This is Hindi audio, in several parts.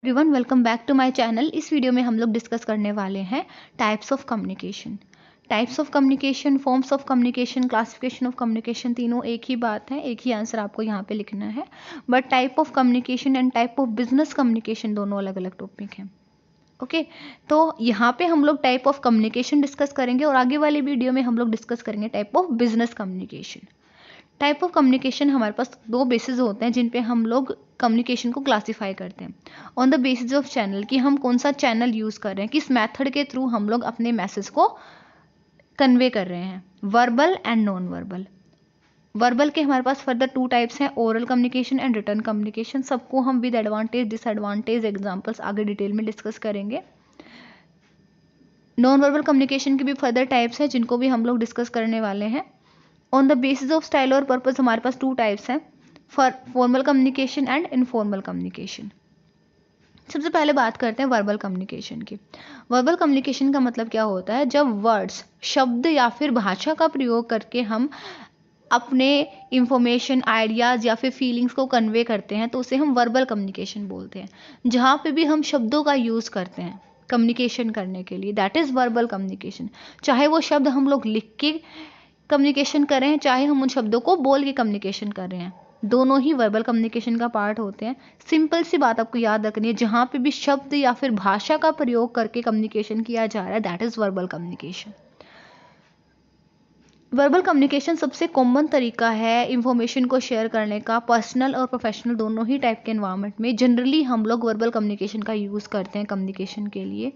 Everyone welcome back to my channel. इस वीडियो में हम लोग डिस्कस करने वाले हैं types of communication. Types of communication, forms of communication, classification of communication, तीनों एक ही बात है, एक ही आंसर आपको यहाँ पे लिखना है। But type of communication and type of business communication दोनों अलग अलग टॉपिक हैं। ओके तो यहाँ पे हम लोग टाइप ऑफ कम्युनिकेशन डिस्कस करेंगे और आगे वाली वीडियो में हम लोग डिस्कस करेंगे type of business communication. Type of communication हमारे पास दो बेसिस होते हैं जिन पे हम लोग कम्युनिकेशन को क्लासीफाई करते हैं। On the basis of channel कि हम कौन सा चैनल यूज़ कर रहे हैं, किस मेथड के थ्रू हम लोग अपने मैसेज को कन्वे कर रहे हैं, verbal and non verbal. Verbal के हमारे पास फर्दर टू टाइप्स हैं, oral communication and return communication. सबको हम विद एडवांटेज डिसएडवांटेज एग्जाम्पल्स आगे डिटेल में डिस्कस करेंगे। नॉन वर्बल कम्युनिकेशन की भी फर्दर टाइप्स हैं जिनको भी हम लोग डिस्कस करने वाले हैं। On the basis of style और पर्पस हमारे पास टू टाइप्स हैं, formal communication and informal communication. सबसे पहले बात करते हैं वर्बल कम्युनिकेशन की। वर्बल कम्युनिकेशन का मतलब क्या होता है, जब वर्ड्स, शब्द या फिर भाषा का प्रयोग करके हम अपने इंफॉर्मेशन, आइडियाज़ या फिर फीलिंग्स को कन्वे करते हैं तो उसे हम वर्बल कम्युनिकेशन बोलते हैं। जहाँ पे भी हम शब्दों का यूज़ करते हैं कम्युनिकेशन करने के लिए, दैट इज़ वर्बल कम्युनिकेशन। चाहे वो शब्द हम लोग लिख के कम्युनिकेशन कर रहे हैं, चाहे हम उन शब्दों को बोल के कम्युनिकेशन कर रहे हैं, दोनों ही वर्बल कम्युनिकेशन का पार्ट होते हैं। सिंपल सी बात आपको याद रखनी है, जहाँ पे भी शब्द या फिर भाषा का प्रयोग करके कम्युनिकेशन किया जा रहा है, that is verbal communication. Verbal communication सबसे कॉमन तरीका है इंफॉर्मेशन को शेयर करने का, पर्सनल और प्रोफेशनल दोनों ही टाइप के एनवायरनमेंट में जनरली हम लोग वर्बल कम्युनिकेशन का यूज़ करते हैं कम्युनिकेशन के लिए।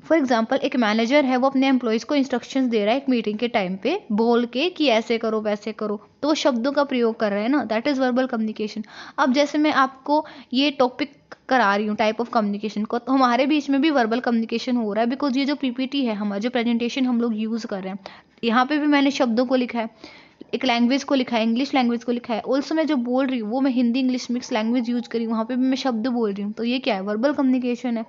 फॉर एग्जाम्पल, एक मैनेजर है, वो अपने एम्प्लॉयज़ को इंस्ट्रक्शंस दे रहा है एक मीटिंग के टाइम पे बोल के कि ऐसे करो वैसे करो, तो वो शब्दों का प्रयोग कर रहे हैं ना, दैट इज़ वर्बल कम्युनिकेशन। अब जैसे मैं आपको ये टॉपिक करा रही हूँ टाइप ऑफ कम्युनिकेशन को, तो हमारे बीच में भी वर्बल कम्युनिकेशन हो रहा है, बिकॉज ये जो पीपीटी है, हमारा जो प्रेजेंटेशन हम लोग यूज़ कर रहे हैं, यहाँ पे भी मैंने शब्दों को लिखा है, एक लैंग्वेज को लिखा है, इंग्लिश लैंग्वेज को लिखा है। ऑल्सो मैं जो बोल रही हूँ वो मैं Hindi English mix language use करी हूँ, वहाँ पे भी मैं शब्द बोल रही हूँ, तो ये क्या है, वर्बल कम्युनिकेशन है।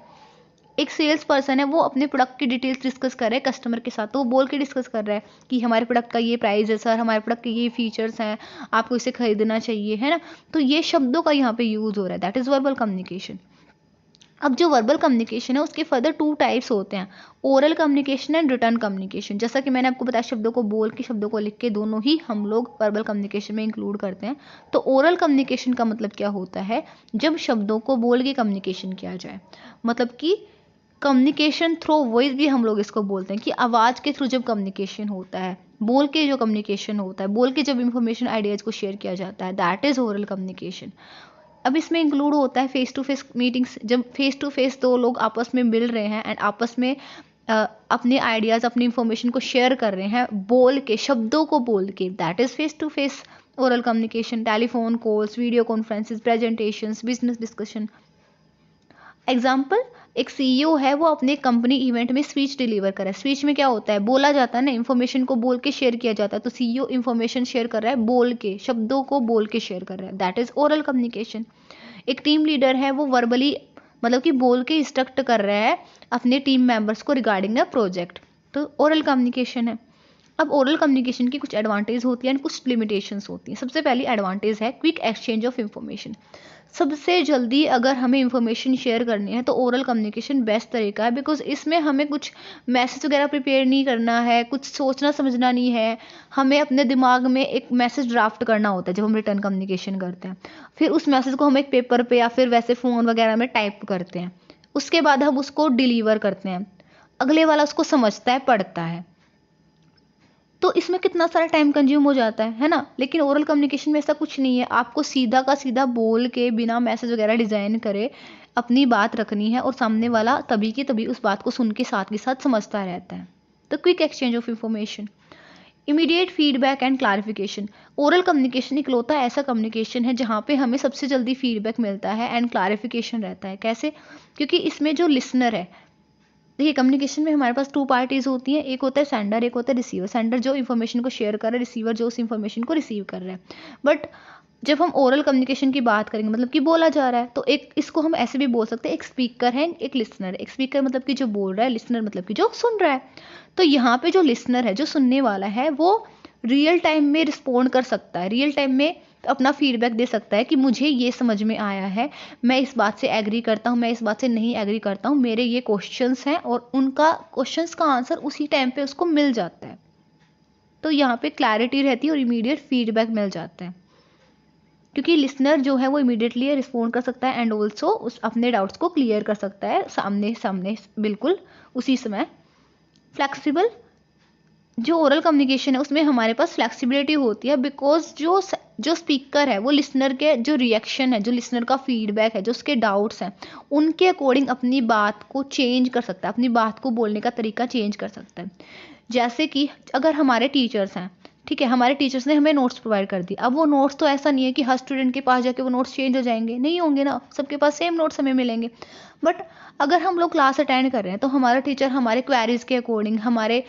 एक सेल्स पर्सन है, वो अपने प्रोडक्ट की डिटेल्स डिस्कस कर रहे हैं कस्टमर के साथ, तो वो बोल के डिस्कस कर रहा है कि हमारे प्रोडक्ट का ये प्राइस है सर, हमारे प्रोडक्ट के ये फीचर्स हैं, आपको इसे खरीदना चाहिए, है ना। तो ये शब्दों का यहाँ पे यूज़ हो रहा है, दैट इज़ वर्बल कम्युनिकेशन। अब जो वर्बल कम्युनिकेशन है उसके फर्दर टू टाइप्स होते हैं, oral communication and return communication. जैसा कि मैंने आपको बताया, शब्दों को बोल के शब्दों को लिख के दोनों ही हम लोग वर्बल कम्युनिकेशन में इंक्लूड करते हैं। तो ओरल कम्युनिकेशन का मतलब क्या होता है, जब शब्दों को बोल के कम्युनिकेशन किया जाए, मतलब कि कम्युनिकेशन थ्रू वॉइस भी हम लोग इसको बोलते हैं, कि आवाज़ के थ्रू जब कम्युनिकेशन होता है, बोल के जो कम्युनिकेशन होता है, बोल के जब इंफॉर्मेशन आइडियाज़ को शेयर किया जाता है, दैट इज़ ओरल कम्युनिकेशन। अब इसमें इंक्लूड होता है फेस टू फेस मीटिंग्स, जब फेस टू फेस दो लोग आपस में मिल रहे हैं एंड आपस में अपने आइडियाज़, अपनी इंफॉर्मेशन को शेयर कर रहे हैं बोल के, शब्दों को बोल के, that is face to face oral communication. Telephone calls, video conferences, presentations, business discussion. Example, एक सीईओ है, वो अपने कंपनी इवेंट में स्पीच डिलीवर कर रहा है। स्पीच में क्या होता है, बोला जाता है ना, इन्फॉर्मेशन को बोल के शेयर किया जाता है, तो सीईओ इन्फॉर्मेशन शेयर कर रहा है बोल के, शब्दों को बोल के शेयर कर रहा है, दैट इज ओरल कम्युनिकेशन। एक टीम लीडर है, वो वर्बली मतलब कि बोल के इंस्ट्रक्ट कर रहा है अपने टीम मेंबर्स को रिगार्डिंग अ प्रोजेक्ट, तो ओरल कम्युनिकेशन है। अब ओरल कम्युनिकेशन की कुछ एडवांटेज होती है एंड कुछ लिमिटेशंस होती हैं। सबसे पहली एडवांटेज है क्विक एक्सचेंज ऑफ इंफॉर्मेशन। सबसे जल्दी अगर हमें इंफॉर्मेशन शेयर करनी है तो ओरल कम्युनिकेशन बेस्ट तरीका है, बिकॉज इसमें हमें कुछ मैसेज वगैरह प्रिपेयर नहीं करना है, कुछ सोचना समझना नहीं है, हमें अपने दिमाग में एक मैसेज ड्राफ्ट करना होता है जब हम रिटर्न कम्युनिकेशन करते हैं, फिर उस मैसेज को हम एक पेपर पे या फिर वैसे फ़ोन वगैरह में टाइप करते हैं, उसके बाद हम उसको डिलीवर करते हैं, अगले वाला उसको समझता है, पढ़ता है, तो इसमें कितना सारा टाइम कंज्यूम हो जाता है ना। लेकिन ओरल कम्युनिकेशन में ऐसा कुछ नहीं है, आपको सीधा का सीधा बोल के बिना मैसेज वगैरह डिज़ाइन करे अपनी बात रखनी है और सामने वाला तभी की तभी उस बात को सुन के साथ समझता रहता है। तो quick exchange of information, immediate feedback and clarification. Oral communication इकलौता ऐसा कम्युनिकेशन है जहाँ पे हमें सबसे जल्दी फीडबैक मिलता है एंड क्लैरिफिकेशन रहता है। कैसे, क्योंकि इसमें जो लिसनर है, देखिए कम्युनिकेशन में हमारे पास टू पार्टीज होती हैं, एक होता है सेंडर, एक होता है रिसीवर। सेंडर जो इन्फॉर्मेशन को शेयर कर रहा है, रिसीवर जो उस इन्फॉर्मेशन को रिसीव कर रहा है। बट जब हम ओरल कम्युनिकेशन की बात करेंगे, मतलब कि बोला जा रहा है, तो एक इसको हम ऐसे भी बोल सकते हैं, एक स्पीकर है एक लिसनर। एक स्पीकर मतलब कि जो बोल रहा है, लिसनर मतलब कि जो सुन रहा है। तो यहाँ पे जो लिसनर है, जो सुनने वाला है, वो रियल टाइम में रिस्पोंड कर सकता है, रियल टाइम में अपना फीडबैक दे सकता है कि मुझे ये समझ में आया है, मैं इस बात से एग्री करता हूँ, मैं इस बात से नहीं एग्री करता हूँ, मेरे ये क्वेश्चंस हैं, और उनका क्वेश्चंस का आंसर उसी टाइम पे उसको मिल जाता है। तो यहाँ पे क्लैरिटी रहती है और इमीडिएट फीडबैक मिल जाता है, क्योंकि लिसनर जो है वो इमीडिएटली रिस्पॉन्ड कर सकता है एंड ऑल्सो उस अपने डाउट्स को क्लियर कर सकता है सामने सामने बिल्कुल उसी समय। फ्लेक्सिबल जो ओरल कम्युनिकेशन है उसमें हमारे पास फ्लेक्सिबिलिटी होती है, बिकॉज जो स्पीकर है वो लिसनर के जो रिएक्शन है, जो लिसनर का फीडबैक है, जो उसके डाउट्स हैं, उनके अकॉर्डिंग अपनी बात को चेंज कर सकता है, अपनी बात को बोलने का तरीका चेंज कर सकता है। जैसे कि अगर हमारे टीचर्स हैं, ठीक है, हमारे टीचर्स ने हमें नोट्स प्रोवाइड कर दी, अब वो नोट्स तो ऐसा नहीं है कि हर स्टूडेंट के पास जाके वो नोट्स चेंज हो जाएंगे, नहीं होंगे ना, सबके पास सेम नोट्स हमें मिलेंगे। बट अगर हम लोग क्लास अटेंड कर रहे हैं तो हमारा टीचर हमारे क्वेरीज के अकॉर्डिंग, हमारे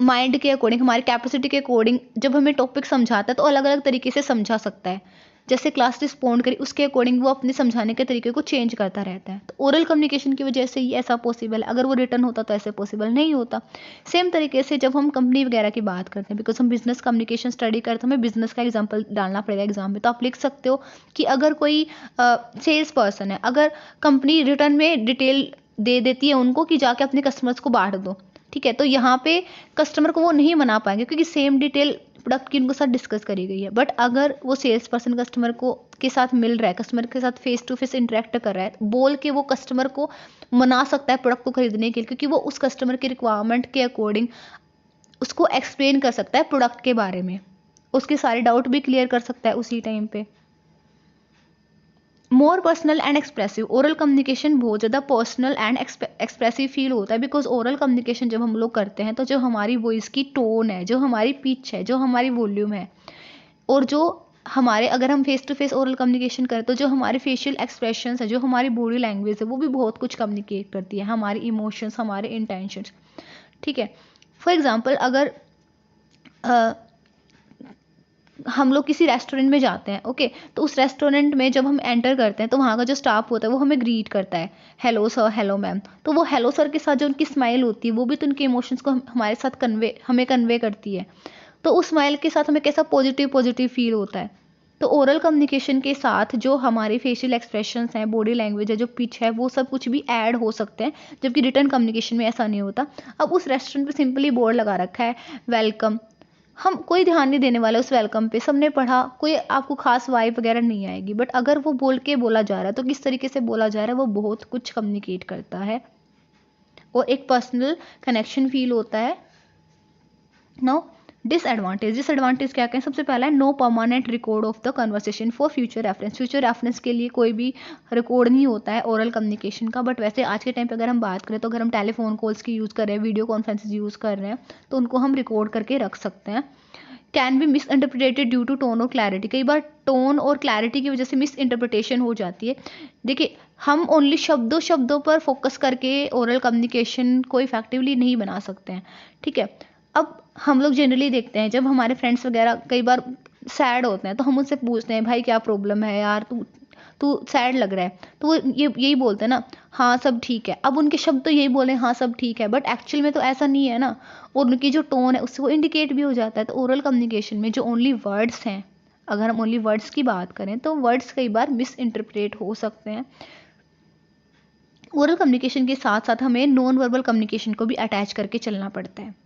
माइंड के अकॉर्डिंग, हमारी कैपेसिटी के अकॉर्डिंग जब हमें टॉपिक समझाता है तो अलग अलग तरीके से समझा सकता है। जैसे क्लास रिस्पॉन्ड करी उसके अकॉर्डिंग वो अपने समझाने के तरीके को चेंज करता रहता है। तो ओरल कम्युनिकेशन की वजह से ही ऐसा पॉसिबल है, अगर वो रिटर्न होता तो ऐसे पॉसिबल नहीं होता। सेम तरीके से जब हम कंपनी वगैरह की बात करते हैं, बिकॉज हम बिजनेस कम्युनिकेशन स्टडी करते हैं, तो हमें बिजनेस का एग्जाम्पल डालना पड़ेगा एग्जाम में। तो आप लिख सकते हो कि अगर कोई सेल्स पर्सन है, अगर कंपनी रिटर्न में डिटेल दे देती है उनको कि जाके अपने कस्टमर्स को बांट दो, ठीक है, तो यहाँ पे कस्टमर को वो नहीं मना पाएंगे क्योंकि सेम डिटेल प्रोडक्ट की उनके साथ डिस्कस करी गई है। बट अगर वो सेल्स पर्सन कस्टमर को के साथ मिल रहा है, कस्टमर के साथ फेस टू फेस इंटरेक्ट कर रहा है, बोल के वो कस्टमर को मना सकता है प्रोडक्ट को खरीदने के लिए, क्योंकि वो उस कस्टमर के रिक्वायरमेंट के अकॉर्डिंग उसको एक्सप्लेन कर सकता है प्रोडक्ट के बारे में, उसके सारे डाउट भी क्लियर कर सकता है उसी टाइम पे। More personal and expressive, oral communication बहुत ज़्यादा पर्सनल एंड एक्सप्रेसिव फील होता है, बिकॉज ओरल कम्युनिकेशन जब हम लोग करते हैं तो जो हमारी वॉइस की टोन है, जो हमारी पिच है, जो हमारी वॉल्यूम है, और जो हमारे अगर हम face to face oral communication करें तो जो हमारे फेशियल एक्सप्रेशंस है, जो हमारी बॉडी लैंग्वेज है, वो भी बहुत कुछ कम्युनिकेट करती है, हमारी इमोशंस, हमारे इंटेंशंस, ठीक है। फॉर एग्जाम्पल अगर हम लोग किसी रेस्टोरेंट में जाते हैं, ओके, तो उस रेस्टोरेंट में जब हम एंटर करते हैं तो वहाँ का जो स्टाफ होता है वो हमें ग्रीट करता है, हेलो सर, हेलो मैम। तो वो हेलो सर के साथ जो उनकी स्माइल होती है वो भी तो उनके इमोशंस को हमारे साथ हमें कन्वे करती है। तो उस स्माइल के साथ हमें कैसा पॉजिटिव फील होता है। तो ओरल कम्युनिकेशन के साथ जो हमारे फेशियल एक्सप्रेशंस हैं, बॉडी लैंग्वेज है, जो पिच है, वो सब कुछ भी ऐड हो सकते हैं, जबकि रिटर्न कम्युनिकेशन में ऐसा नहीं होता। अब उस रेस्टोरेंट पे सिंपली बोर्ड लगा रखा है वेलकम, हम कोई ध्यान नहीं देने वाले उस वेलकम पे, सबने पढ़ा, कोई आपको खास वाइब वगैरह नहीं आएगी। बट अगर वो बोल के बोला जा रहा है तो किस तरीके से बोला जा रहा है वो बहुत कुछ कम्युनिकेट करता है और एक पर्सनल कनेक्शन फील होता है। नाउ डिसएडवांटेज क्या कहें, सबसे पहला है no permanent record of the conversation for future reference. Future reference के लिए कोई भी रिकॉर्ड नहीं होता है ओरल कम्युनिकेशन का। बट वैसे आज के टाइम पे अगर हम बात करें तो अगर हम टेलीफोन कॉल्स की यूज़ कर रहे हैं, वीडियो कॉन्फ्रेंसेज यूज़ कर रहे हैं, तो उनको हम रिकॉर्ड करके रख सकते हैं। Can be misinterpreted due to tone और क्लैरिटी, कई बार टोन और क्लैरिटी की वजह से मिस इंटरप्रिटेशन हो जाती है। देखिए, हम ओनली शब्दों पर फोकस करके ओरल कम्युनिकेशन को इफेक्टिवली नहीं बना सकते हैं, ठीक है। अब हम लोग जनरली देखते हैं जब हमारे फ्रेंड्स वगैरह कई बार सैड होते हैं तो हम उनसे पूछते हैं भाई क्या प्रॉब्लम है यार, तू तू सैड लग रहा है, तो वो यही बोलते हैं ना, हाँ सब ठीक है। अब उनके शब्द तो यही बोले हाँ सब ठीक है, बट एक्चुअल में तो ऐसा नहीं है ना, और उनकी जो टोन है उससे वो इंडिकेट भी हो जाता है। तो ओरल कम्युनिकेशन में जो ओनली वर्ड्स हैं, अगर हम ओनली वर्ड्स की बात करें तो वर्ड्स कई बार मिस इंटरप्रेट हो सकते हैं। ओरल कम्युनिकेशन के साथ साथ हमें नॉन वर्बल कम्युनिकेशन को भी अटैच करके चलना पड़ता है।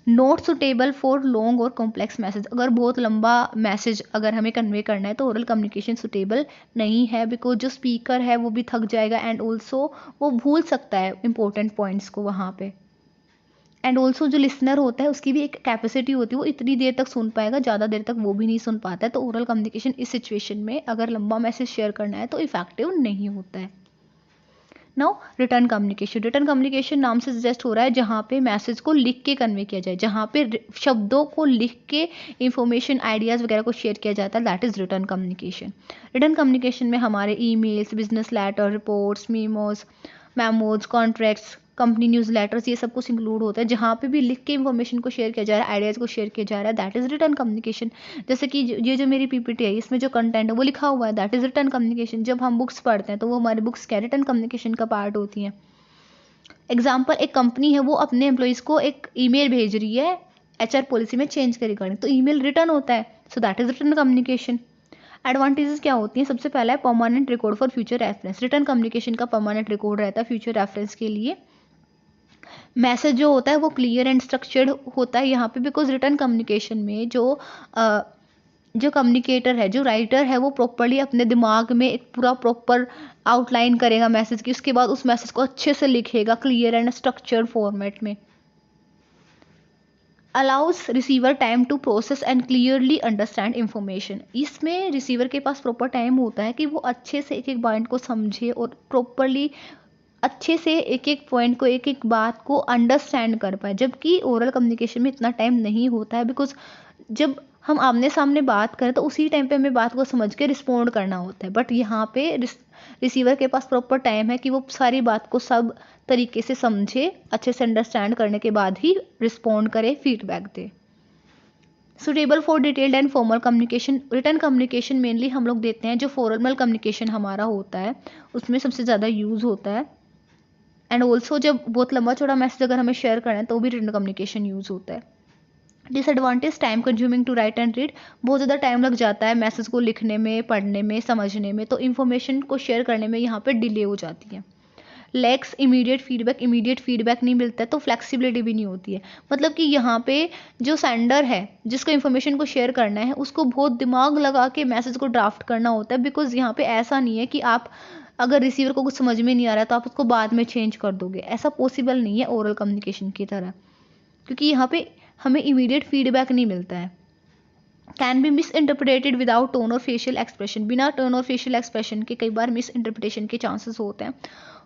नॉट सुटेबल फॉर लॉन्ग और कॉम्प्लेक्स मैसेज, अगर बहुत लंबा मैसेज अगर हमें कन्वे करना है तो ओरल कम्युनिकेशन सुटेबल नहीं है, बिकॉज जो स्पीकर है वो भी थक जाएगा एंड ऑल्सो वो भूल सकता है इंपॉर्टेंट पॉइंट्स को वहाँ पे। एंड ऑल्सो जो लिसनर होता है उसकी भी एक कैपेसिटी होती है, वो इतनी देर तक सुन पाएगा, ज़्यादा देर तक वो भी नहीं सुन पाता है। तो ओरल कम्युनिकेशन इस सिचुएशन में अगर लंबा मैसेज शेयर करना है तो इफेक्टिव नहीं होता है। नाउ रिटर्न कम्युनिकेशन नाम से सजेस्ट हो रहा है जहाँ पे मैसेज को लिख के कन्वे किया जाए, जहाँ पे शब्दों को लिख के इंफॉर्मेशन, आइडियाज़ वगैरह को शेयर किया जाता है, that is written communication. Written communication में हमारे emails, business letter, reports, memos, contracts, company newsletters, ये सब कुछ इंक्लूड होता है। जहाँ पे भी लिख के इंफॉर्मेशन को शेयर किया जा रहा है, आइडियाज़ को शेयर किया जा रहा है, दैट इज़ रिटर्न कम्युनिकेशन। जैसे कि ये जो मेरी पीपीटी है इसमें जो कंटेंट है वो लिखा हुआ है, दैट इज़ रिटर्न कम्युनिकेशन। जब हम बुक्स पढ़ते हैं तो वो हमारी बुक्स क्या रिटर्न कम्युनिकेशन का पार्ट होती हैं। एग्जाम्पल, एक कंपनी है वो अपने एम्प्लॉयज़ को एक ईमेल भेज रही है HR पॉलिसी में चेंज के रिगार्डिंग, तो ईमेल रिटर्न होता है, so that is return communication. Advantages क्या होती हैं? सबसे पहला है permanent record for future reference. Return communication का परमानेंट रिकॉर्ड रहता है फ्यूचर रेफरेंस के लिए। मैसेज जो होता है वो क्लियर एंड स्ट्रक्चर्ड होता है यहाँ पे, बिकॉज रिटर्न कम्युनिकेशन में जो कम्युनिकेटर है, जो राइटर है, वो प्रॉपरली अपने दिमाग में एक पूरा प्रॉपर आउटलाइन करेगा मैसेज की, उसके बाद उस मैसेज को अच्छे से लिखेगा क्लियर एंड स्ट्रक्चर्ड फॉर्मेट में। Allows receiver time to process and clearly understand information. इसमें रिसीवर के पास प्रॉपर टाइम होता है कि वो अच्छे से एक एक पॉइंट को समझे और प्रॉपरली अच्छे से एक एक पॉइंट को, एक एक बात को अंडरस्टैंड कर पाए, जबकि ओरल कम्युनिकेशन में इतना टाइम नहीं होता है, बिकॉज जब हम आमने सामने बात करें तो उसी टाइम पे हमें बात को समझ के रिस्पॉन्ड करना होता है, बट यहाँ पे रिसीवर के पास प्रॉपर टाइम है कि वो सारी बात को सब तरीके से समझे, अच्छे से अंडरस्टैंड करने के बाद ही रिस्पॉन्ड करे, feedback they. Suitable for detailed and formal communication. Written communication mainly हम लोग देते हैं, जो फॉर्मल कम्युनिकेशन हमारा होता है उसमें सबसे ज़्यादा यूज़ होता है। एंड ऑल्सो जब बहुत लंबा चौड़ा मैसेज अगर हमें शेयर करना है तो भी रिटन कम्युनिकेशन यूज़ होता है। Disadvantage time consuming to write and read. बहुत ज़्यादा टाइम लग जाता है मैसेज को लिखने में, पढ़ने में, समझने में, तो इन्फॉर्मेशन को शेयर करने में यहाँ पे डिले हो जाती है। लैक्स इमीडिएट फीडबैक नहीं मिलता है, तो फ्लेक्सिबिलिटी भी नहीं होती है। मतलब कि यहाँ पे जो सेंडर है, जिसको इन्फॉर्मेशन को शेयर करना है, उसको बहुत दिमाग लगा के मैसेज को ड्राफ्ट करना होता है, बिकॉज यहाँ पे ऐसा नहीं है कि आप अगर रिसीवर को कुछ समझ में नहीं आ रहा तो आप उसको बाद में चेंज कर दोगे, ऐसा पॉसिबल नहीं है ओरल कम्युनिकेशन की तरह, क्योंकि यहाँ पे हमें इमीडिएट फीडबैक नहीं मिलता है। Can be miss interpreted without tone और फेशियल एक्सप्रेशन। बिना टोन और फेशियल एक्सप्रेशन के कई बार मिस इंटरप्रिटेशन के चांसेस होते हैं।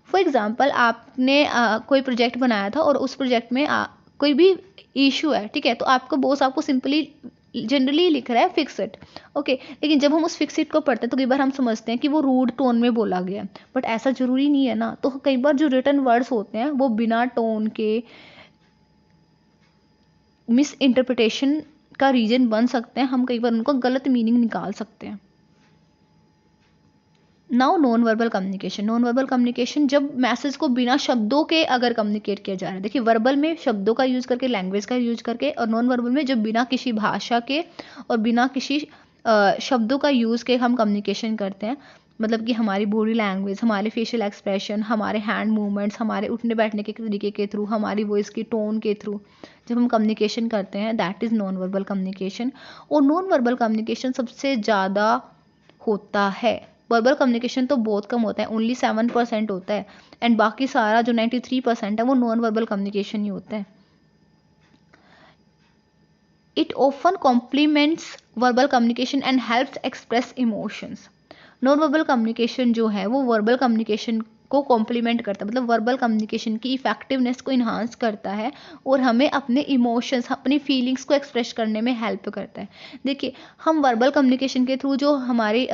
फॉर एग्जाम्पल, आपने कोई प्रोजेक्ट बनाया था और उस प्रोजेक्ट में कोई भी इशू है, ठीक है, तो आपका बॉस आपको सिंपली जनरली लिख रहा है फिक्स इट, ओके, लेकिन जब हम उस फिक्स इट को पढ़ते हैं तो कई बार हम समझते हैं कि वो रूड टोन में बोला गया है, बट ऐसा जरूरी नहीं है ना। तो कई बार जो रिटन वर्ड्स होते हैं वो बिना टोन के मिस इंटरप्रिटेशन का रीजन बन सकते हैं, हम कई बार उनको गलत मीनिंग निकाल सकते हैं। Now non verbal communication. Non verbal communication, जब मैसेज को बिना शब्दों के अगर कम्युनिकेट किया जा रहा है, देखिए वर्बल में शब्दों का यूज़ करके, लैंग्वेज का यूज़ करके, और नॉन वर्बल में जब बिना किसी भाषा के और बिना किसी शब्दों का यूज़ के हम कम्युनिकेशन करते हैं, मतलब कि हमारी बॉडी लैंग्वेज, हमारे फेशियल एक्सप्रेशन, हमारे हैंड मूवमेंट्स, हमारे उठने बैठने के तरीके के थ्रू, हमारी वॉइस की टोन के थ्रू जब हम कम्युनिकेशन करते हैं, that is non verbal communication. और नॉन वर्बल कम्युनिकेशन सबसे ज़्यादा होता है, वर्बल कम्युनिकेशन तो बहुत कम होता है, ओनली 7% होता है, एंड बाकी सारा जो 93% है वो नॉन वर्बल कम्युनिकेशन ही होता है। It often complements verbal communication and helps express emotions. Non verbal communication जो है वो वर्बल कम्युनिकेशन को कॉम्प्लीमेंट करता है, मतलब वर्बल कम्युनिकेशन की इफेक्टिवनेस को इन्हांस करता है और हमें अपने इमोशंस, अपनी फीलिंग्स को एक्सप्रेस करने में हेल्प करता है। देखिए, हम वर्बल कम्युनिकेशन के थ्रू जो हमारी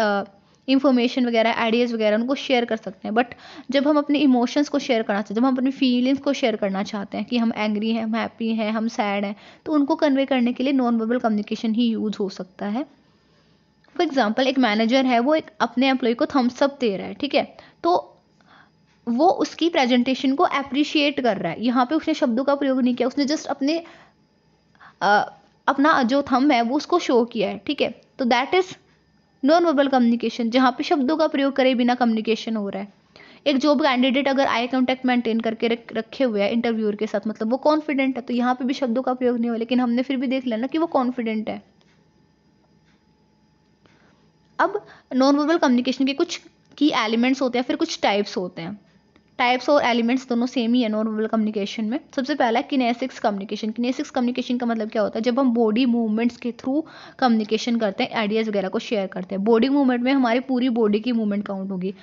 इंफॉर्मेशन वगैरह, आइडियाज़ वगैरह उनको शेयर कर सकते हैं, बट जब हम अपने इमोशंस को शेयर करना चाहते हैं, जब हम अपनी फीलिंग्स को शेयर करना चाहते हैं कि हम एंग्री हैं, हम हैप्पी हैं, हम सैड हैं, तो उनको कन्वे करने के लिए नॉन वर्बल कम्युनिकेशन ही यूज़ हो सकता है। फॉर एग्जाम्पल, एक मैनेजर है, वो एक अपने एम्प्लॉय को थम्स अप दे रहा है, ठीक है, तो वो उसकी प्रेजेंटेशन को अप्रिशिएट कर रहा है। यहाँ पे उसने शब्दों का प्रयोग नहीं किया, उसने जस्ट अपना जो थंब है वो उसको शो किया है, ठीक है, तो that is non verbal communication, जहाँ पे शब्दों का प्रयोग करे बिना कम्युनिकेशन हो रहा है। एक जॉब कैंडिडेट अगर आई कॉन्टैक्ट मेंटेन करके रखे हुए हैं इंटरव्यूअर के साथ, मतलब वो कॉन्फिडेंट है, तो यहाँ पे भी शब्दों का प्रयोग नहीं हुआ, लेकिन हमने फिर भी देख लिया ना कि वो कॉन्फिडेंट है। अब नॉन वर्बल कम्युनिकेशन के कुछ की एलिमेंट्स होते हैं, फिर कुछ टाइप्स होते हैं। टाइप्स और एलिमेंट्स दोनों सेम ही है नॉन वर्बल कम्युनिकेशन में। सबसे पहला है किनेसिक्स कम्युनिकेशन। किनेसिक्स कम्युनिकेशन का मतलब क्या होता है? जब हम बॉडी मूवमेंट्स के थ्रू कम्युनिकेशन करते हैं, आइडियाज़ वगैरह को शेयर करते हैं। बॉडी मूवमेंट में हमारी पूरी बॉडी की मूवमेंट काउंट होगी।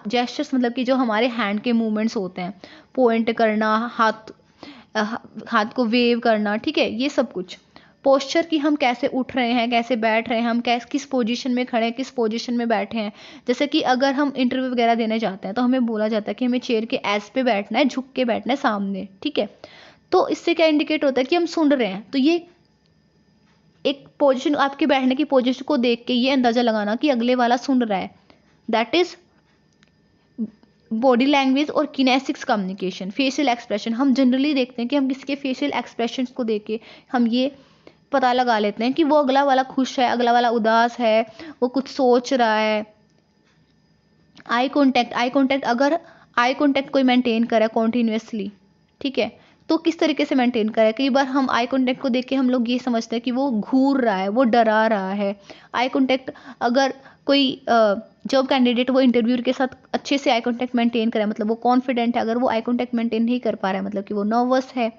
जेस्चर्स मतलब कि जो हमारे हैंड के मूवमेंट्स होते हैं, पॉइंट करना, हाथ को वेव करना, ठीक है, ये सब कुछ। पोस्चर की हम कैसे उठ रहे हैं, कैसे बैठ रहे हैं, हम किस पोजीशन में खड़े हैं, किस पोजीशन में बैठे हैं। जैसे कि अगर हम इंटरव्यू वगैरह देने जाते हैं तो हमें बोला जाता है कि हमें चेयर के एस पे बैठना है, झुक के बैठना है सामने, ठीक है, तो इससे क्या इंडिकेट होता है कि हम सुन रहे हैं। तो ये एक पोजीशन, आपके बैठने की पोजीशन को देख के ये अंदाजा लगाना कि अगले वाला सुन रहा है, दैट इज बॉडी लैंग्वेज और किनेसिक्स कम्युनिकेशन, फेशियल एक्सप्रेशन। हम जनरली देखते हैं कि हम किसी के फेशियल एक्सप्रेशन को देख के हम ये पता लगा लेते हैं कि वो अगला वाला खुश है, अगला वाला उदास है, वो कुछ सोच रहा है। आई कॉन्टैक्ट, अगर आई कॉन्टैक्ट कोई मेंटेन करे कॉन्टिन्यूसली, ठीक है, तो किस तरीके से मेंटेन करे। कई बार हम आई कॉन्टैक्ट को देख के हम लोग ये समझते हैं कि वो घूर रहा है, वो डरा रहा है। आई कॉन्टैक्ट अगर कोई जॉब कैंडिडेट वो इंटरव्यूअर के साथ अच्छे से आई कॉन्टैक्ट मेंटेन करे, मतलब वो कॉन्फिडेंट है। अगर वो आई कॉन्टैक्ट मेंटेन नहीं कर पा रहा है, मतलब कि वो नर्वस है।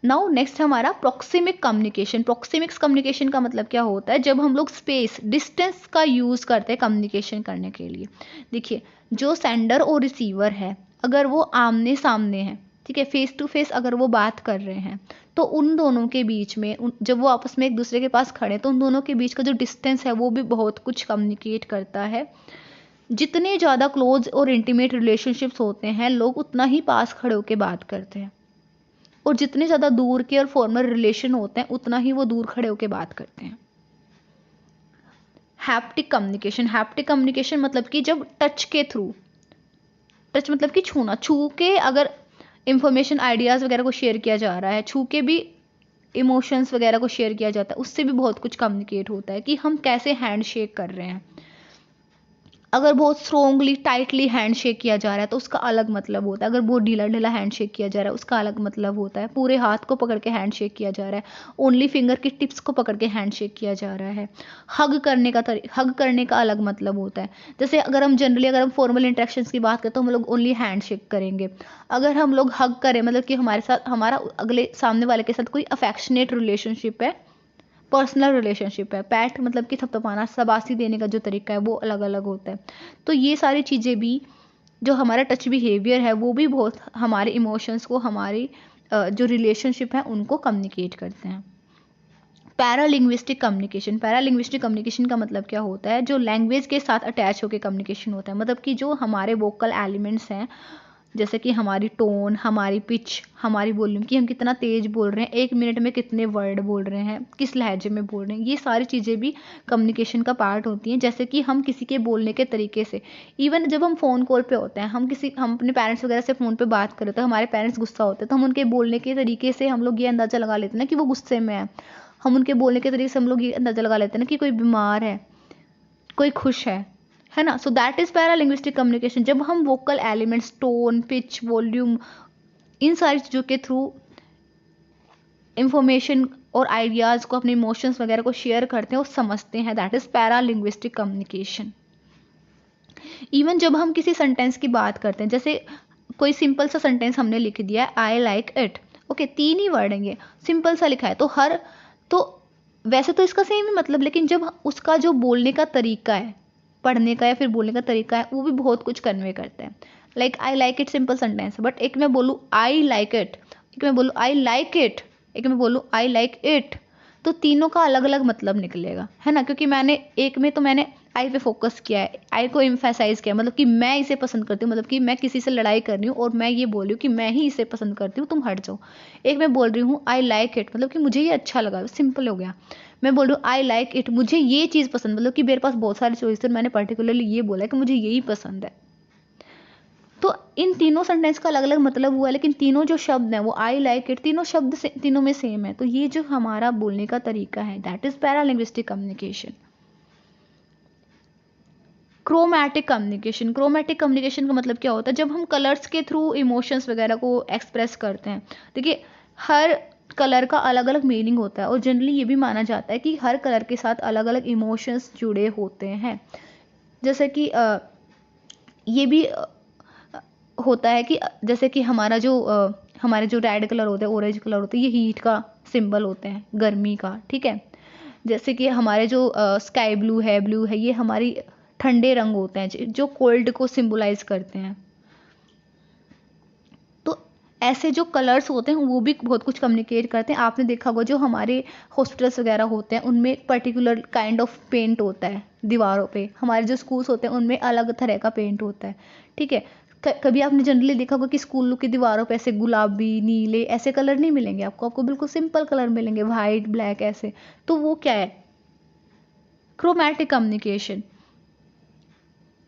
नाउ नेक्स्ट हमारा प्रोक्सिमिक कम्युनिकेशन। प्रोक्सिमिक्स कम्युनिकेशन का मतलब क्या होता है, जब हम लोग स्पेस डिस्टेंस का यूज़ करते हैं कम्युनिकेशन करने के लिए। देखिए, जो सेंडर और रिसीवर है, अगर वो आमने सामने है, ठीक है, फेस टू फेस अगर वो बात कर रहे हैं, तो उन दोनों के बीच में जब वो आपस में एक दूसरे के पास खड़े, तो उन दोनों के बीच का जो डिस्टेंस है वो भी बहुत कुछ कम्युनिकेट करता है। जितने ज़्यादा क्लोज और इंटीमेट रिलेशनशिप्स होते हैं, लोग उतना ही पास खड़े होकर बात करते हैं, और जितने ज़्यादा दूर के और फॉर्मल रिलेशन होते हैं, उतना ही वो दूर खड़े होकर बात करते हैं। Haptic communication. हैप्टिक कम्युनिकेशन मतलब कि जब टच के थ्रू, टच मतलब कि छूना, छू के अगर इंफॉर्मेशन आइडियाज़ वगैरह को शेयर किया जा रहा है, छू के भी इमोशंस वगैरह को शेयर किया जाता है, उससे भी बहुत कुछ कम्युनिकेट होता है कि हम कैसे हैंड शेक कर रहे हैं। अगर बहुत स्ट्रोंगली टाइटली हैंड शेक किया जा रहा है तो उसका अलग मतलब होता है। अगर बहुत ढीला ढीला हैंड शेक किया जा रहा है उसका अलग मतलब होता है। पूरे हाथ को पकड़ के हैंड शेक किया जा रहा है, ओनली फिंगर की टिप्स को पकड़ के हैंड शेक किया जा रहा है। हग करने का अलग मतलब होता है। जैसे अगर हम फॉर्मल इंटरेक्शंस की बात करें तो हम लोग ओनली हैंड शेक करेंगे। अगर हम लोग हग करें, मतलब कि हमारा अगले सामने वाले के साथ कोई अफेक्शनेट रिलेशनशिप है, पर्सनल रिलेशनशिप है, पैट मतलब कि थपथपाना, शाबाशी देने का जो तरीका है वो अलग अलग होता है। तो ये सारी चीज़ें भी, जो हमारा टच बिहेवियर है, वो भी बहुत हमारे इमोशंस को, हमारी जो रिलेशनशिप है उनको कम्युनिकेट करते हैं। Paralinguistic communication. पैरालिंग्विस्टिक कम्युनिकेशन का मतलब क्या होता है, जो लैंग्वेज के साथ अटैच होकर कम्युनिकेशन होता है। मतलब कि जो हमारे वोकल एलिमेंट्स हैं, जैसे कि हमारी टोन, हमारी पिच, हमारी वॉल्यूम, कि हम कितना तेज़ बोल रहे हैं, 1 मिनट में कितने वर्ड बोल रहे हैं, किस लहजे में बोल रहे हैं, ये सारी चीज़ें भी कम्युनिकेशन का पार्ट होती हैं। जैसे कि हम किसी के बोलने के तरीके से, इवन जब हम फ़ोन कॉल पे होते हैं, हम अपने पेरेंट्स वगैरह से फ़ोन पे बात करें तो हमारे पेरेंट्स गुस्सा होते हैं, तो हम उनके बोलने के तरीके से हम लोग ये अंदाज़ा लगा लेते हैं ना कि वो गुस्से में है। हम उनके बोलने के तरीके से हम लोग ये अंदाज़ा लगा लेते हैं ना कि कोई बीमार है, कोई खुश है ना। So that is paralinguistic communication. जब हम vocal elements, tone, pitch, volume, इन सारी चीज़ों के थ्रू इंफॉर्मेशन और आइडियाज़ को, अपने इमोशंस वगैरह को शेयर करते हैं और समझते हैं, that is paralinguistic communication. Even जब हम किसी सेंटेंस की बात करते हैं, जैसे कोई सिंपल सा सेंटेंस हमने लिख दिया है, I like it, okay, 3 he word हैं, ये सिंपल सा लिखा है, तो वैसे तो इसका सेम ही मतलब, लेकिन जब उसका जो बोलने का तरीका है, पढ़ने का या फिर बोलने का तरीका है, वो भी बहुत कुछ कन्वे करता है। Like I like it simple sentence, but एक मैं बोलूँ आई लाइक इट, एक मैं बोलूँ आई लाइक इट, एक मैं बोलूँ आई लाइक इट, तो तीनों का अलग अलग मतलब निकलेगा, है ना। क्योंकि मैंने आई पे फोकस किया है, आई को एम्फेसाइज किया, मतलब कि मैं इसे पसंद करती हूँ, मतलब कि मैं किसी से लड़ाई कर रही हूँ और मैं ये बोल रही हूँ कि मैं ही इसे पसंद करती हूँ, तुम हट जाओ। एक मैं बोल रही हूँ आई लाइक इट, मतलब कि मुझे ये अच्छा लगा, सिंपल हो गया। मैं बोल रही हूँ आई लाइक इट, मुझे ये चीज़ पसंद, मतलब कि मेरे पास बहुत सारी चॉइस है, मैंने पर्टिकुलरली ये बोला कि मुझे यही पसंद है। तो इन तीनों सेंटेंस का अलग अलग मतलब हुआ, लेकिन तीनों जो शब्द हैं वो आई लाइक इट, तीनों शब्द से तीनों में सेम है। तो ये जो हमारा बोलने का तरीका है, that is paralinguistic communication. Chromatic communication. Chromatic communication का मतलब क्या होता है, जब हम कलर्स के थ्रू इमोशंस वगैरह को एक्सप्रेस करते हैं। देखिए, हर कलर का अलग अलग मीनिंग होता है, और जनरली ये भी माना जाता है कि हर कलर के साथ अलग अलग इमोशंस जुड़े होते हैं। जैसे कि ये भी होता है कि जैसे कि हमारे जो रेड कलर होते हैं, ऑरेंज कलर होते हैं, ये हीट का सिंबल होते हैं, गर्मी का, ठीक है। जैसे कि हमारे जो स्काई ब्लू है, ये हमारी ठंडे रंग होते हैं जो कोल्ड को सिंबलाइज करते हैं। तो ऐसे जो कलर्स होते हैं वो भी बहुत कुछ कम्युनिकेट करते हैं। आपने देखा होगा जो हमारे हॉस्पिटल्स वगैरह होते हैं उनमें एक पर्टिकुलर काइंड ऑफ पेंट होता है दीवारों पे। हमारे जो स्कूल्स होते हैं उनमें अलग तरह का पेंट होता है, ठीक है। कभी आपने जनरली देखा होगा कि स्कूल की दीवारों पे ऐसे गुलाबी, नीले ऐसे कलर नहीं मिलेंगे आपको बिल्कुल सिंपल कलर मिलेंगे, वाइट, ब्लैक ऐसे। तो वो क्या है, क्रोमैटिक कम्युनिकेशन।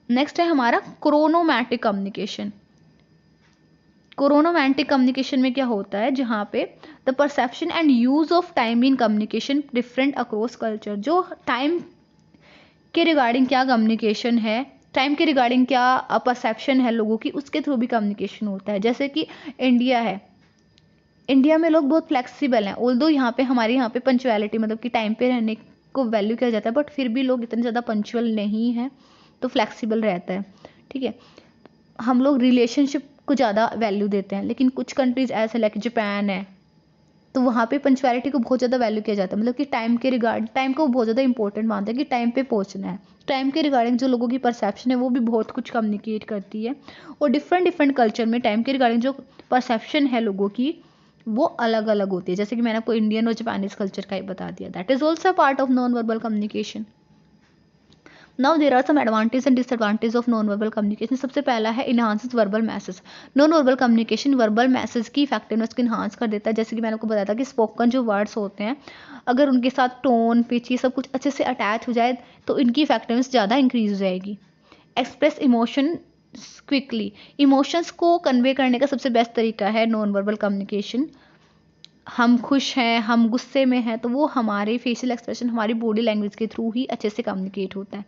नेक्स्ट है हमारा क्रोनोमैटिक कम्युनिकेशन। क्रोनोमैटिक कम्युनिकेशन में क्या होता है, जहाँ पे the perception and use of time in communication different across culture. जो टाइम के रिगार्डिंग क्या कम्युनिकेशन है, टाइम के रिगार्डिंग क्या परसेप्शन है लोगों की, उसके थ्रू भी कम्युनिकेशन होता है। जैसे कि इंडिया है, इंडिया में लोग बहुत फ्लेक्सिबल हैं, ऑल्दो यहाँ पे हमारे यहाँ पे पंचुअलिटी मतलब कि टाइम पे रहने को वैल्यू किया जाता है, बट फिर भी लोग इतने ज़्यादा पंचुअल नहीं हैं, तो फ्लेक्सिबल रहता है। ठीक है, हम लोग रिलेशनशिप को ज़्यादा वैल्यू देते हैं, लेकिन कुछ कंट्रीज ऐसे लाइक जापान है, तो वहाँ पे पंचुअलिटी को बहुत ज़्यादा वैल्यू किया जाता है, मतलब कि टाइम के रिगार्ड टाइम को बहुत ज़्यादा इंपॉर्टेंट मानते हैं कि टाइम पे पहुँचना है। टाइम के रिगार्डिंग जो लोगों की परसेप्शन है वो भी बहुत कुछ कम्युनिकेट करती है, और डिफरेंट डिफरेंट कल्चर में टाइम के रिगार्डिंग जो परसेप्शन है लोगों की वो अलग अलग होती है। जैसे कि मैंने आपको इंडियन और जापानीज कल्चर का ही बता दिया, that is also part of non verbal communication. Now there are some advantage and disadvantage of non verbal communication. सबसे पहला है enhances verbal message. Non verbal communication verbal message की इफेक्टिवनेस को इनहांस कर देता है। जैसे कि मैंने आपको बताया था कि स्पोकन जो वर्ड्स होते हैं, अगर उनके साथ टोन पिच ये सब कुछ अच्छे से अटैच हो जाए तो इनकी इफेक्टिवनेस ज़्यादा इंक्रीज हो जाएगी। Express emotion quickly. इमोशंस को कन्वे करने का सबसे बेस्ट तरीका है नॉन वर्बल कम्युनिकेशन। हम खुश हैं, हम गुस्से में हैं, तो वो हमारे फेशियल एक्सप्रेशन, हमारी बॉडी लैंग्वेज के थ्रू ही अच्छे से कम्युनिकेट होता है।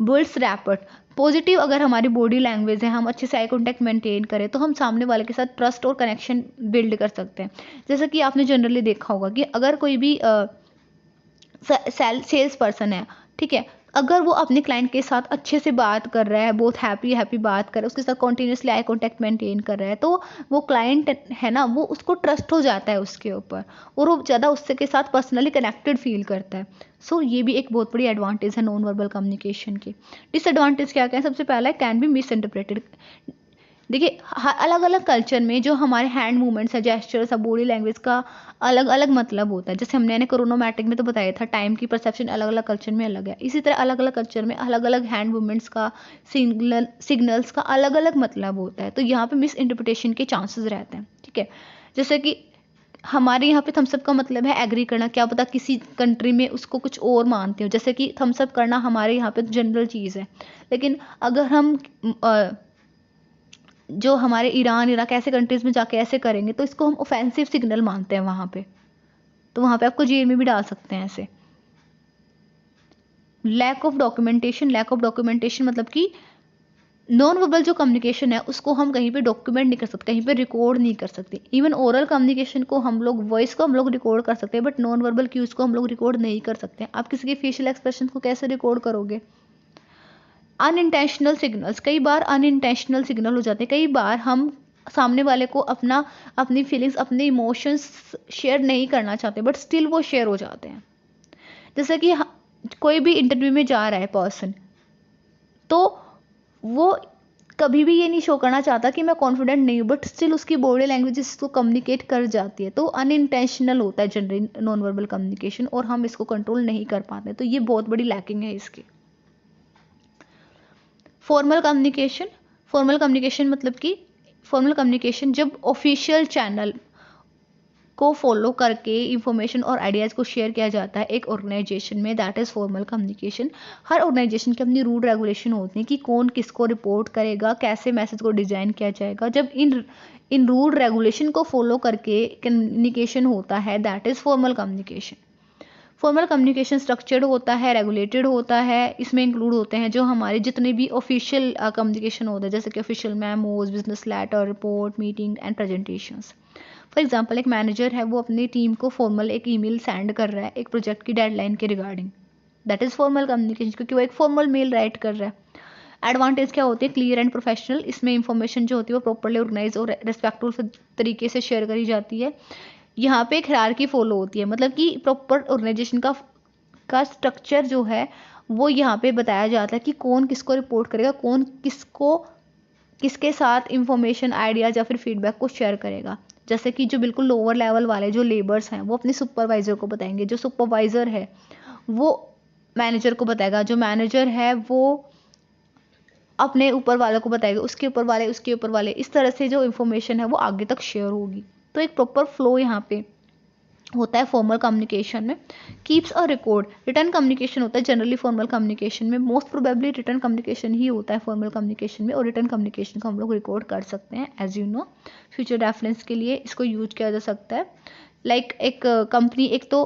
Builds rapport. पॉजिटिव अगर हमारी बॉडी लैंग्वेज है, हम अच्छे से आई कॉन्टैक्ट मेंटेन करें, तो हम सामने वाले के साथ ट्रस्ट और कनेक्शन बिल्ड कर सकते हैं। जैसा कि आपने जनरली देखा होगा कि अगर कोई भी सेल्स पर्सन है, ठीक है, अगर वो अपने क्लाइंट के साथ अच्छे से बात कर रहा है, बहुत हैप्पी बात कर रहा है, उसके साथ कॉन्टीन्यूसली आई कॉन्टैक्ट मेंटेन कर रहा है, तो वो क्लाइंट है ना, वो उसको ट्रस्ट हो जाता है उसके ऊपर, और वो ज़्यादा उससे के साथ पर्सनली कनेक्टेड फील करता है। सो ये भी एक बहुत बड़ी एडवांटेज है नॉन वर्बल कम्युनिकेशन की। डिसएडवांटेज क्या क्या है? सबसे पहला है कैन बी मिस इंटरप्रेटेड। देखिए, अलग अलग कल्चर में जो हमारे हैंड मूवमेंट्स है, जेस्चर्स है, बॉडी लैंग्वेज का अलग अलग मतलब होता है। जैसे हमने क्रोनोमैटिक में तो बताया था, टाइम की परसेप्शन अलग अलग कल्चर में अलग है। इसी तरह अलग अलग कल्चर में अलग अलग हैंड मूवमेंट्स का, सिग्नल्स का अलग अलग मतलब होता है, तो यहाँ पे मिस इंटरप्रिटेशन के चांसेस रहते हैं। ठीक है, जैसे कि हमारे यहाँ पे थम्सअप का मतलब है एग्री करना, क्या पता किसी कंट्री में उसको कुछ और मानते हो। जैसे कि थम्सअप करना हमारे यहाँ पे जनरल चीज़ है, लेकिन अगर हम जो हमारे ईरान इराक ऐसे कंट्रीज में जाके ऐसे करेंगे तो इसको हम ऑफेंसिव सिग्नल मानते हैं वहाँ पे, तो वहाँ पे आपको जेल में भी डाल सकते हैं ऐसे। Lack of documentation. Lack of documentation मतलब कि नॉन वर्बल जो कम्युनिकेशन है उसको हम कहीं पे डॉक्यूमेंट नहीं कर सकते, कहीं पे रिकॉर्ड नहीं कर सकते। इवन ओरल कम्युनिकेशन को हम लोग, वॉइस को हम लोग रिकॉर्ड कर सकते हैं, बट नॉन वर्बल क्यूज को हम लोग रिकॉर्ड नहीं कर सकते। आप किसी के फेशियल एक्सप्रेशन को कैसे रिकॉर्ड करोगे? Unintentional signals. कई बार अनइंटेंशनल सिग्नल हो जाते हैं, कई बार हम सामने वाले को अपनी फीलिंग्स, अपने इमोशंस शेयर नहीं करना चाहते, बट स्टिल वो शेयर हो जाते हैं। जैसे कि कोई भी इंटरव्यू में जा रहा है पर्सन, तो वो कभी भी ये नहीं शो करना चाहता कि मैं कॉन्फिडेंट नहीं हूँ, बट स्टिल उसकी बॉडी लैंग्वेज इसको कम्युनिकेट कर जाती है, तो अनइंटेंशनल होता है जनरली नॉन वर्बल कम्युनिकेशन, और हम इसको कंट्रोल नहीं कर पाते, तो ये बहुत बड़ी लैकिंग है इसकी। Formal communication. फॉर्मल कम्युनिकेशन मतलब कि फॉर्मल कम्युनिकेशन जब ऑफिशियल चैनल को फॉलो करके इंफॉर्मेशन और आइडियाज़ को शेयर किया जाता है एक ऑर्गेनाइजेशन में, दैट इज़ फॉर्मल कम्युनिकेशन। हर ऑर्गेनाइजेशन की अपनी रूल रेगुलेशन होती है कि कौन किसको रिपोर्ट करेगा, कैसे मैसेज को डिज़ाइन किया जाएगा। जब इन रूल रेगुलेशन को फॉलो करके कम्युनिकेशन होता है, that is formal communication. Formal communication structured होता है, रेगुलेटेड होता है, इसमें इंक्लूड होते हैं जो हमारे जितने भी ऑफिशियल कम्युनिकेशन होते हैं, जैसे कि official memos, business letter, report, meeting and presentations. For example, एक मैनेजर है, वो अपनी टीम को फॉर्मल एक ईमेल सेंड कर रहा है एक प्रोजेक्ट की डेडलाइन के regarding, that is formal communication, क्योंकि वो एक फॉर्मल मेल राइट कर रहा है। एडवांटेज क्या होती है? Clear and professional. इसमें इंफॉर्मेशन जो होती है वो प्रॉपरली ऑर्गेनाइज और रेस्पेक्टफुल तरीके से शेयर करी जाती है। यहाँ पे एक हायरार्की फॉलो होती है, मतलब कि प्रॉपर ऑर्गेनाइजेशन का स्ट्रक्चर जो है वो यहाँ पे बताया जाता है कि कौन किसको रिपोर्ट करेगा, कौन किसके साथ इंफॉर्मेशन, आइडियाज या फिर फीडबैक को शेयर करेगा। जैसे कि जो बिल्कुल लोअर लेवल वाले जो लेबर्स हैं वो अपने सुपरवाइजर को बताएंगे, जो सुपरवाइजर है वो मैनेजर को बताएगा, जो मैनेजर है वो अपने ऊपर वालों को बताएगा, उसके ऊपर वाले उसके ऊपर वाले, इस तरह से जो इन्फॉर्मेशन है वो आगे तक शेयर होगी। तो एक प्रॉपर फ्लो यहाँ पे होता है फॉर्मल कम्युनिकेशन में। Keeps a record, return communication होता है जनरली फॉर्मल कम्युनिकेशन में, मोस्ट प्रोबेबली रिटर्न कम्युनिकेशन ही होता है फॉर्मल कम्युनिकेशन में, और रिटर्न कम्युनिकेशन को हम लोग रिकॉर्ड कर सकते हैं as you know. Future reference के लिए इसको यूज किया जा सकता है। लाइक एक कंपनी एक तो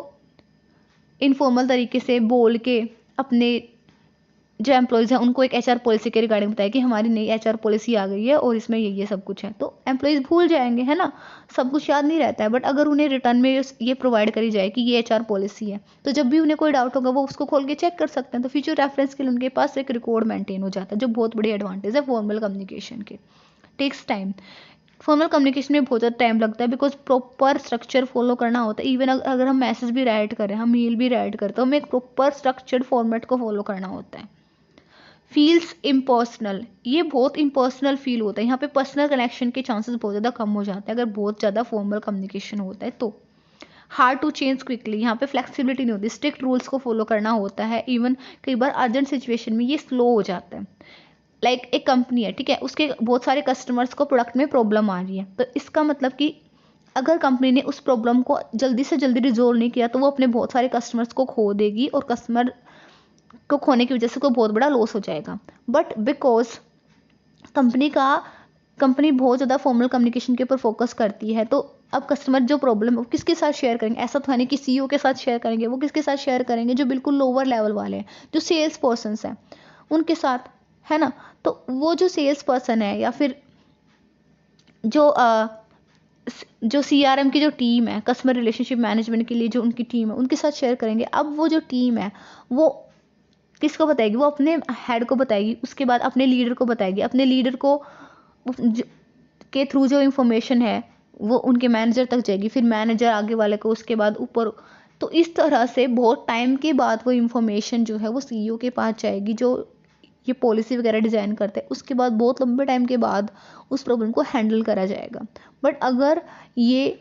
इनफॉर्मल तरीके से बोल के अपने जो एम्प्लॉयज़ हैं उनको एक एचआर पॉलिसी के रिगार्डिंग बताया कि हमारी नई एचआर पॉलिसी आ गई है और इसमें ये सब कुछ है, तो एम्प्लॉयज़ भूल जाएंगे, है ना, सब कुछ याद नहीं रहता है। बट अगर उन्हें रिटर्न में ये प्रोवाइड करी जाए कि ये एचआर पॉलिसी है, तो जब भी उन्हें कोई डाउट होगा वो उसको खोल के चेक कर सकते हैं। तो फ्यूचर रेफरेंस के लिए उनके पास एक रिकॉर्ड मेंटेन हो जाता है, जो बहुत बड़ी एडवांटेज है फॉर्मल कम्युनिकेशन के। टेक्स टाइम, फॉर्मल कम्युनिकेशन में बहुत ज़्यादा टाइम लगता है बिकॉज प्रॉपर स्ट्रक्चर फॉलो करना होता है। इवन अगर हम मैसेज भी राइट करें, हम मेल भी राइट करें, तो हमें एक प्रॉपर स्ट्रक्चर्ड फॉर्मेट को फॉलो करना होता है। फील्स इम्पर्सनल, ये बहुत इम्पर्सनल फील होता है, यहाँ पे पर्सनल कनेक्शन के चांसेस बहुत ज़्यादा कम हो जाते हैं अगर बहुत ज़्यादा फॉर्मल कम्युनिकेशन होता है तो। हार्ड टू चेंज क्विकली, यहाँ पे फ्लेक्सिबिलिटी नहीं होती, स्ट्रिक्ट रूल्स को फॉलो करना होता है। इवन कई बार अर्जेंट सिचुएशन में ये स्लो हो जाता है। लाइक एक कंपनी है, ठीक है, उसके बहुत सारे कस्टमर्स को प्रोडक्ट में प्रॉब्लम आ रही है, तो इसका मतलब कि अगर कंपनी ने उस प्रॉब्लम को जल्दी से जल्दी रिजोल्व नहीं किया तो वो अपने बहुत सारे कस्टमर्स को खो देगी, और कस्टमर को खोने की वजह से कोई बहुत बड़ा लॉस हो जाएगा। बट बिकॉज कंपनी बहुत ज़्यादा फॉर्मल कम्युनिकेशन के ऊपर फोकस करती है, तो अब कस्टमर जो प्रॉब्लम है वो किसके साथ शेयर करेंगे, ऐसा तो है नहीं कि सीईओ के साथ शेयर करेंगे, वो किसके साथ शेयर करेंगे, जो बिल्कुल लोअर लेवल वाले हैं, जो सेल्स पर्सनस हैं उनके साथ, है ना। तो वो जो सेल्स पर्सन है या फिर जो सीआरएम की जो टीम है, कस्टमर रिलेशनशिप मैनेजमेंट के लिए जो उनकी टीम है, उनके साथ शेयर करेंगे। अब वो जो टीम है वो किसको बताएगी, वो अपने हेड को बताएगी, उसके बाद अपने लीडर को बताएगी, अपने लीडर को के थ्रू जो इन्फॉर्मेशन है वो उनके मैनेजर तक जाएगी, फिर मैनेजर आगे वाले को, उसके बाद ऊपर। तो इस तरह से बहुत टाइम के बाद वो इन्फॉर्मेशन जो है वो सीईओ के पास जाएगी, जो ये पॉलिसी वगैरह डिज़ाइन करते हैं। उसके बाद बहुत लंबे टाइम के बाद उस प्रॉब्लम को हैंडल करा जाएगा। बट अगर ये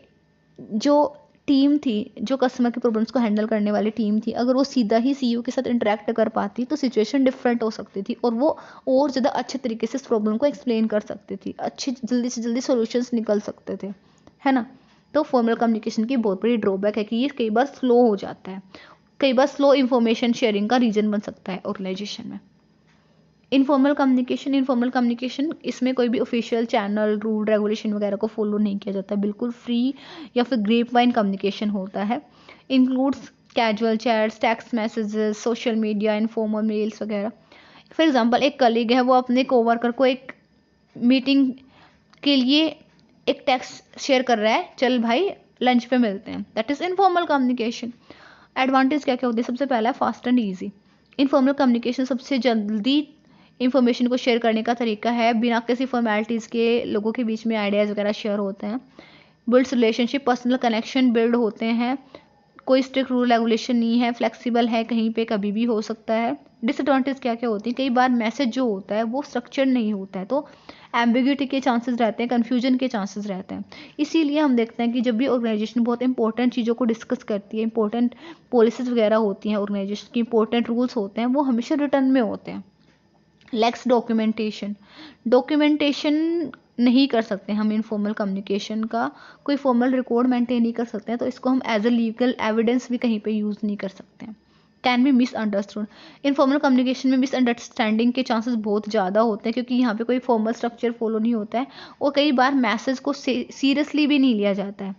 जो टीम थी, जो कस्टमर के प्रॉब्लम्स को हैंडल करने वाली टीम थी, अगर वो सीधा ही सीईओ के साथ इंटरेक्ट कर पाती तो सिचुएशन डिफरेंट हो सकती थी, और वो और ज़्यादा अच्छे तरीके से इस प्रॉब्लम को एक्सप्लेन कर सकती थी, अच्छे जल्दी से जल्दी सॉल्यूशंस निकल सकते थे, है ना। तो फॉर्मल कम्युनिकेशन की बहुत बड़ी ड्रॉबैक है कि ये कई बार स्लो हो जाता है, कई बार स्लो इन्फॉर्मेशन शेयरिंग का रीजन बन सकता है ऑर्गेनाइजेशन में। इनफॉर्मल कम्युनिकेशन इसमें कोई भी ऑफिशियल चैनल, रूल, रेगुलेशन वगैरह को फॉलो नहीं किया जाता, बिल्कुल फ्री या फिर ग्रेप वाइन कम्युनिकेशन होता है। Includes casual chats, text messages, social media, informal mails वगैरह। फॉर एग्जांपल एक कलीग है, वो अपने कोवर्कर को एक मीटिंग के लिए एक टेक्स्ट शेयर कर रहा है, चल भाई लंच पे मिलते हैं, that is informal communication. Advantage क्या क्या होती है, सबसे पहला है fast and easy. Informal communication सबसे जल्दी इन्फॉर्मेशन को शेयर करने का तरीका है, बिना किसी फॉर्मेलिटीज़ के लोगों के बीच में आइडियाज़ वगैरह शेयर होते हैं। Builds relationship, personal connection build होते हैं, कोई स्ट्रिक्ट रूल रेगुलेशन नहीं है, फ्लेक्सिबल है, कहीं पे कभी भी हो सकता है। डिसएडवांटेज क्या क्या होती है, कई बार मैसेज जो होता है वो स्ट्रक्चर नहीं होता है, तो एम्बिग्यूटी के चांसेस रहते हैं, कन्फ्यूजन के चांसेस रहते हैं। इसीलिए हम देखते हैं कि जब भी ऑर्गेनाइजेशन बहुत इंपॉर्टेंट चीज़ों को डिस्कस करती है, इंपॉर्टेंट पॉलिसीज़ वगैरह होती हैं, ऑर्गेनाइजेशन की इंपॉर्टेंट रूल्स होते हैं, वो हमेशा रिटर्न में होते हैं। लेक्स डॉक्यूमेंटेशन नहीं कर सकते हम इनफॉर्मल कम्युनिकेशन का, कोई फॉर्मल रिकॉर्ड मेंटेन नहीं कर सकते हैं, तो इसको हम एज अ लीगल एविडेंस भी कहीं पे यूज़ नहीं कर सकते हैं। Can B misunderstood, informal communication में मिसअंडरस्टैंडिंग के चांसेस बहुत ज़्यादा होते हैं, क्योंकि यहाँ पे कोई फॉर्मल स्ट्रक्चर फॉलो नहीं होता है, और कई बार मैसेज को सीरियसली भी नहीं लिया जाता है।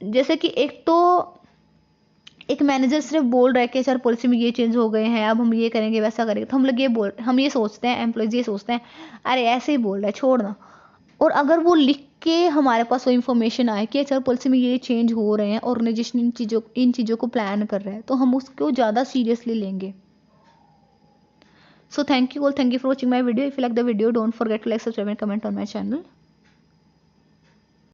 जैसे कि एक मैनेजर सिर्फ बोल रहा है कि सर पॉलिसी में ये चेंज हो गए हैं, अब हम ये करेंगे, वैसा करेंगे, तो हम ये सोचते हैं, एम्प्लॉयज़ ये सोचते हैं, अरे ऐसे ही बोल रहा है, छोड़ना। और अगर वो लिख के हमारे पास वो इन्फॉर्मेशन आए कि सर पॉलिसी में ये चेंज हो रहे हैं, ऑर्गेनाइजेशन इन चीज़ों को प्लान कर रहा है, तो हम उसको ज़्यादा सीरियसली लेंगे। So thank you all, thank you for watching my video. If you like the video, don't forget to like, subscribe and comment on my channel.